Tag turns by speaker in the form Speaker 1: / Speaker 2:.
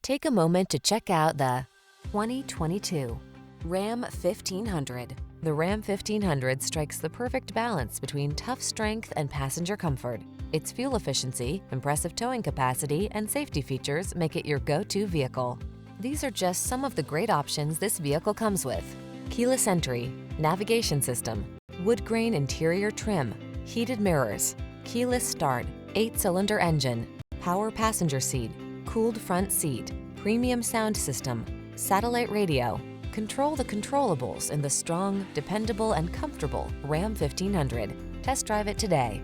Speaker 1: Take a moment to check out the 2022 Ram 1500. The Ram 1500 strikes the perfect balance between tough strength and passenger comfort. Its fuel efficiency, impressive towing capacity, and safety features make it your go-to vehicle. These are just some of the great options this vehicle comes with: keyless entry, navigation system, wood grain interior trim, heated mirrors, keyless start, 8-cylinder engine, power passenger seat, cooled front seat, premium sound system, satellite radio. Control the controllables in the strong, dependable, and comfortable Ram 1500. Test drive it today.